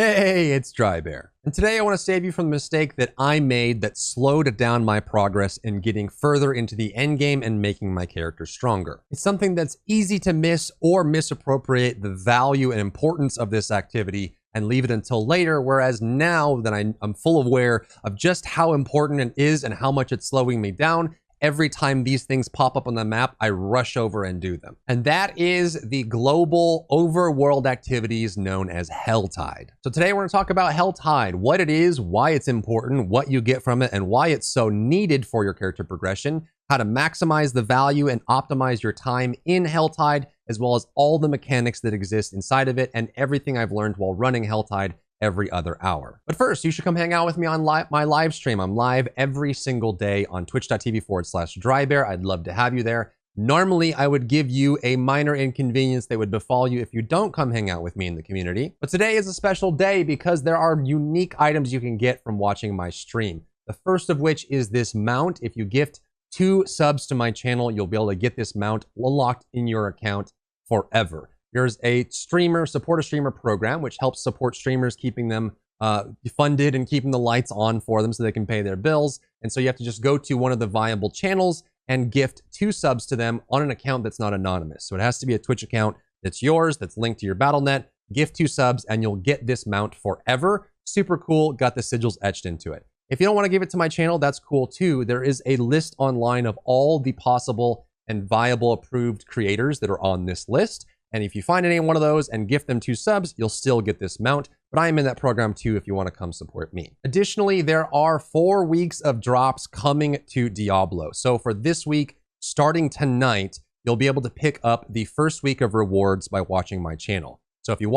Hey, it's Drybear. And today I want to save you from the mistake that I made that slowed down my progress in getting further into the endgame and making my character stronger. It's something that's easy to miss or misappropriate the value and importance of this activity and leave it until later, whereas now that I'm full aware of just how important it is and how much it's slowing me down, every time these things pop up on the map, I rush over and do them. And that is the global overworld activities known as Helltide. So today we're going to talk about Helltide, what it is, why it's important, what you get from it, and why it's so needed for your character progression, how to maximize the value and optimize your time in Helltide, as well as all the mechanics that exist inside of it and everything I've learned while running Helltide every other hour. But first, you should come hang out with me on my live stream. I'm live every single day on twitch.tv/Drybear. I'd love to have you there. Normally, I would give you a minor inconvenience that would befall you if you don't come hang out with me in the community. But today is a special day because there are unique items you can get from watching my stream. The first of which is this mount. If you gift 2 subs to my channel, you'll be able to get this mount unlocked in your account forever. There's a support a streamer program, which helps support streamers, keeping them funded and keeping the lights on for them so they can pay their bills. And so you have to just go to one of the viable channels and gift 2 subs to them on an account that's not anonymous. So it has to be a Twitch account that's yours, that's linked to your Battle.net. Gift 2 subs and you'll get this mount forever. Super cool, got the sigils etched into it. If you don't want to give it to my channel, that's cool too. There is a list online of all the possible and viable approved creators that are on this list. And if you find any one of those and gift them 2 subs, you'll still get this mount. But I am in that program too if you want to come support me. Additionally, there are 4 weeks of drops coming to Diablo. So for this week, starting tonight, you'll be able to pick up the first week of rewards by watching my channel. So if you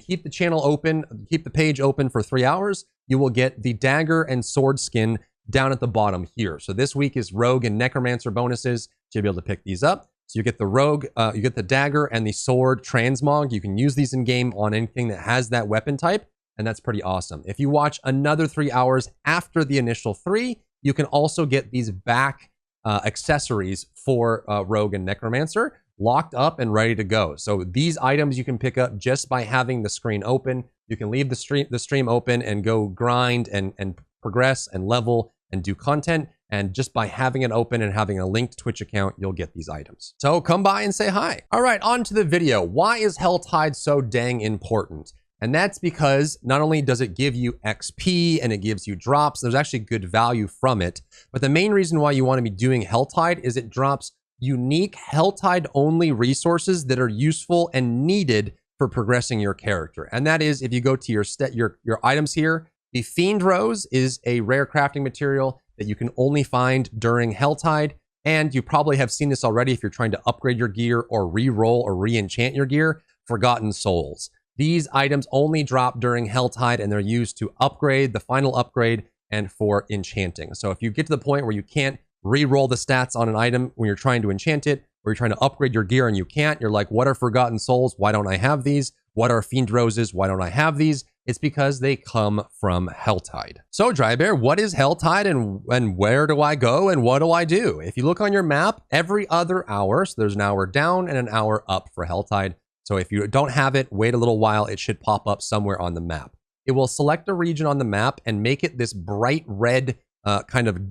keep the channel open, keep the page open for 3 hours, you will get the dagger and sword skin down at the bottom here. So this week is rogue and necromancer bonuses. So you'll be able to pick these up. So you get the rogue, you get the dagger and the sword transmog. You can use these in game on anything that has that weapon type, and that's pretty awesome. If you watch another 3 hours after the initial 3, you can also get these back accessories for rogue and necromancer locked up and ready to go. So these items you can pick up just by having the screen open. You can leave the stream open and go grind and progress and level and do content. And just by having it open and having a linked Twitch account, you'll get these items. So come by and say hi. All right, on to the video. Why is Helltide so dang important? And that's because not only does it give you XP and it gives you drops, there's actually good value from it. But the main reason why you want to be doing Helltide is it drops unique Helltide only resources that are useful and needed for progressing your character. And that is, if you go to your items here, the Fiend Rose is a rare crafting material that you can only find during Helltide. And you probably have seen this already if you're trying to upgrade your gear or re-roll or re-enchant your gear, Forgotten Souls. These items only drop during Helltide and they're used to upgrade, the final upgrade, and for enchanting. So if you get to the point where you can't re-roll the stats on an item when you're trying to enchant it, or you're trying to upgrade your gear and you can't, you're like, what are Forgotten Souls? Why don't I have these? What are Fiend Roses? Why don't I have these? It's because they come from Helltide. So Drybear, what is Helltide and where do I go and what do I do? If you look on your map, every other hour, so there's an hour down and an hour up for Helltide. So if you don't have it, wait a little while, it should pop up somewhere on the map. It will select a region on the map and make it this bright red, kind of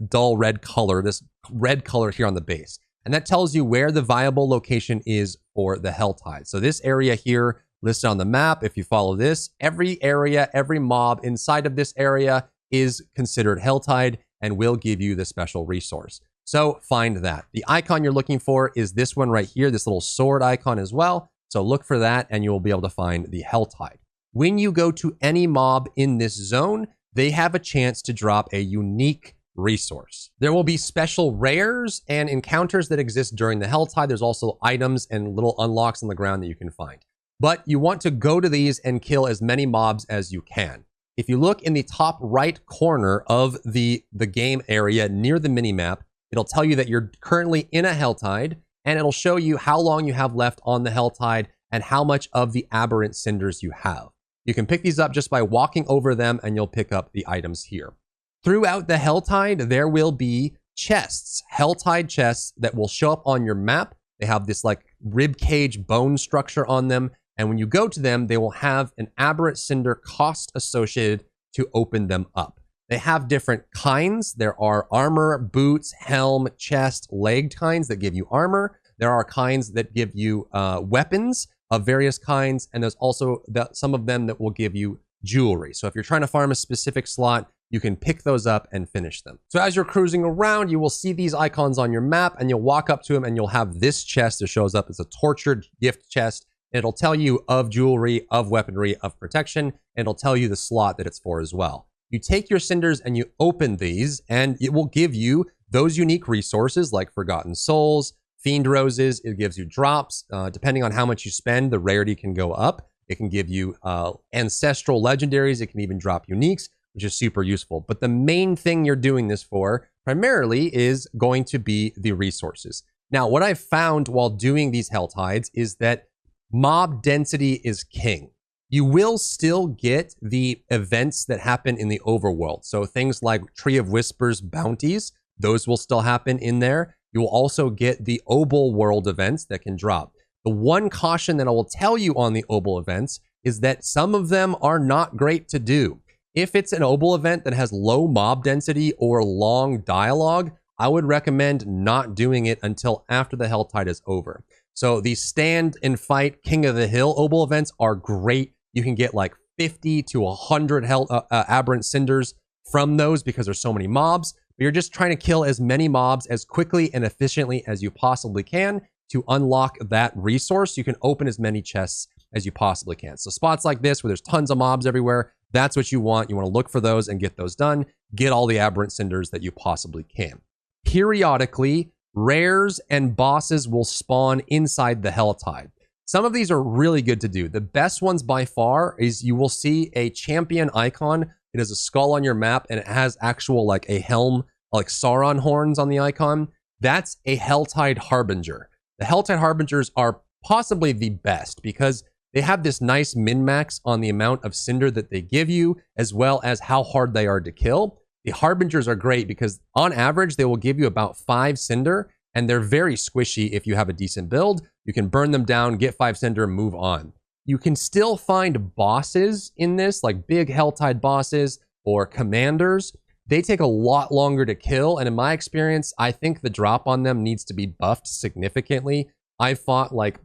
dull red color, this red color here on the base. And that tells you where the viable location is for the Helltide. So this area here listed on the map, if you follow this, every area, every mob inside of this area is considered Helltide and will give you the special resource. So find that. The icon you're looking for is this one right here, this little sword icon as well. So look for that and you'll be able to find the Helltide. When you go to any mob in this zone, they have a chance to drop a unique resource. There will be special rares and encounters that exist during the Helltide. There's also items and little unlocks on the ground that you can find. But you want to go to these and kill as many mobs as you can. If you look in the top right corner of the game area near the minimap, it'll tell you that you're currently in a Helltide, and it'll show you how long you have left on the Helltide and how much of the aberrant cinders you have. You can pick these up just by walking over them and you'll pick up the items here. Throughout the Helltide, there will be chests, Helltide chests that will show up on your map. They have this like rib cage bone structure on them. And when you go to them, they will have an aberrant cinder cost associated to open them up. They have different kinds. There are armor, boots, helm, chest, legged kinds that give you armor. There are kinds that give you weapons of various kinds. And there's also some of them that will give you jewelry. So if you're trying to farm a specific slot, you can pick those up and finish them. So as you're cruising around, you will see these icons on your map and you'll walk up to them and you'll have this chest that shows up as a tortured gift chest. It'll tell you of jewelry, of weaponry, of protection, and it'll tell you the slot that it's for as well. You take your cinders and you open these and it will give you those unique resources like Forgotten Souls, Fiend Roses. It gives you drops. Depending on how much you spend, the rarity can go up. It can give you ancestral legendaries. It can even drop uniques, which is super useful. But the main thing you're doing this for primarily is going to be the resources. Now, what I've found while doing these Helltides is that mob density is king. You will still get the events that happen in the overworld. So things like Tree of Whispers bounties, those will still happen in there. You will also get the Obol world events that can drop. The one caution that I will tell you on the Obol events is that some of them are not great to do. If it's an Obol event that has low mob density or long dialogue, I would recommend not doing it until after the Helltide is over. So the stand and fight King of the Hill Obol events are great. You can get like 50 to 100 aberrant cinders from those because there's so many mobs. But you're just trying to kill as many mobs as quickly and efficiently as you possibly can to unlock that resource. You can open as many chests as you possibly can. So spots like this where there's tons of mobs everywhere, that's what you want. You want to look for those and get those done. Get all the aberrant cinders that you possibly can. Periodically, rares and bosses will spawn inside the Helltide. Some of these are really good to do. The best ones by far is you will see a champion icon. It is a skull on your map and it has actual like a helm, like Sauron horns on the icon. That's a Helltide Harbinger. The Helltide Harbingers are possibly the best because they have this nice min-max on the amount of cinder that they give you, as well as how hard they are to kill. The Harbingers are great because on average, they will give you about 5 cinder, and they're very squishy if you have a decent build. You can burn them down, get 5 cinder, and move on. You can still find bosses in this, like big Helltide bosses or commanders. They take a lot longer to kill, and in my experience, I think the drop on them needs to be buffed significantly. I fought like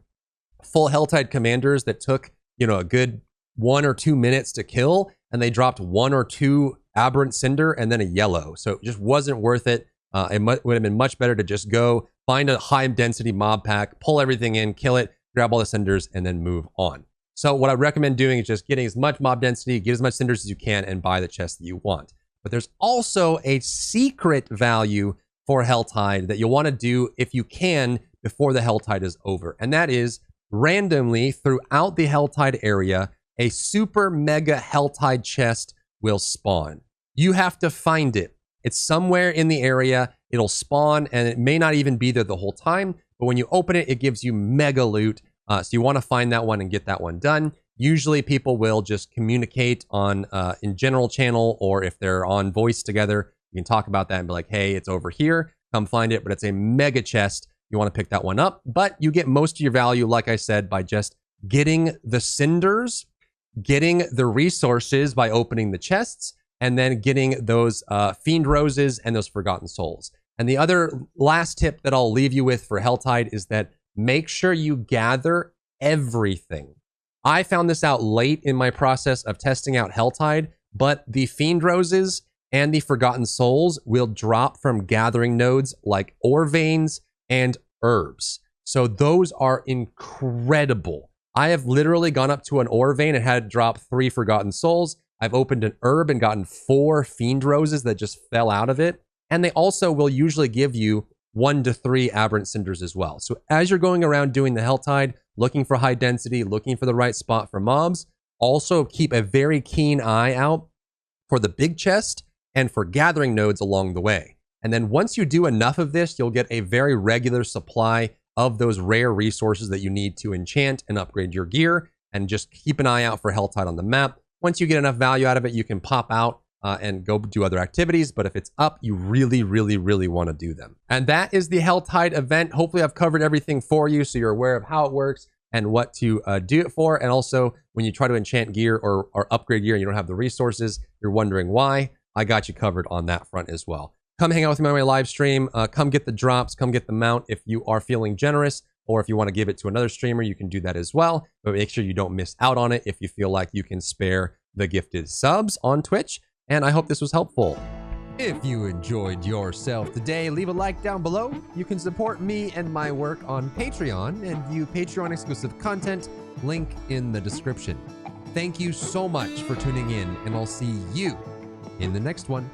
full Helltide commanders that took, a good 1 or 2 minutes to kill, and they dropped 1 or 2 aberrant cinder and then a yellow. So it just wasn't worth it. It would have been much better to just go find a high density mob pack, pull everything in, kill it, grab all the cinders, and then move on. So what I recommend doing is just getting as much mob density, get as much cinders as you can, and buy the chest that you want. But there's also a secret value for Helltide that you'll want to do if you can before the Helltide is over. And that is randomly throughout the Helltide area, a super mega Helltide chest will spawn. You have to find it. It's somewhere in the area. It'll spawn and it may not even be there the whole time. But when you open it, it gives you mega loot. So you want to find that one and get that one done. Usually people will just communicate on in general channel, or if they're on voice together, you can talk about that and be like, hey, it's over here. Come find it. But it's a mega chest. You want to pick that one up. But you get most of your value, like I said, by just getting the cinders, getting the resources by opening the chests, and then getting those Fiend Roses and those Forgotten Souls. And the other last tip that I'll leave you with for Helltide is that make sure you gather everything. I found this out late in my process of testing out Helltide, but the Fiend Roses and the Forgotten Souls will drop from gathering nodes like ore veins and herbs. So those are incredible. I have literally gone up to an ore vein and had to drop 3 Forgotten Souls. I've opened an herb and gotten 4 Fiend Roses that just fell out of it. And they also will usually give you 1 to 3 aberrant cinders as well. So as you're going around doing the Helltide, looking for high density, looking for the right spot for mobs, also keep a very keen eye out for the big chest and for gathering nodes along the way. And then once you do enough of this, you'll get a very regular supply of those rare resources that you need to enchant and upgrade your gear. And just keep an eye out for Helltide on the map. Once you get enough value out of it, you can pop out and go do other activities. But if it's up, you really, really, really want to do them. And that is the Helltide event. Hopefully I've covered everything for you so you're aware of how it works and what to do it for. And also, when you try to enchant gear or upgrade gear and you don't have the resources, you're wondering why, I got you covered on that front as well. Come hang out with me on my live stream. Come get the drops. Come get the mount if you are feeling generous. Or if you want to give it to another streamer, you can do that as well. But make sure you don't miss out on it if you feel like you can spare the gifted subs on Twitch. And I hope this was helpful. If you enjoyed yourself today, leave a like down below. You can support me and my work on Patreon and view Patreon exclusive content, link in the description. Thank you so much for tuning in, and I'll see you in the next one.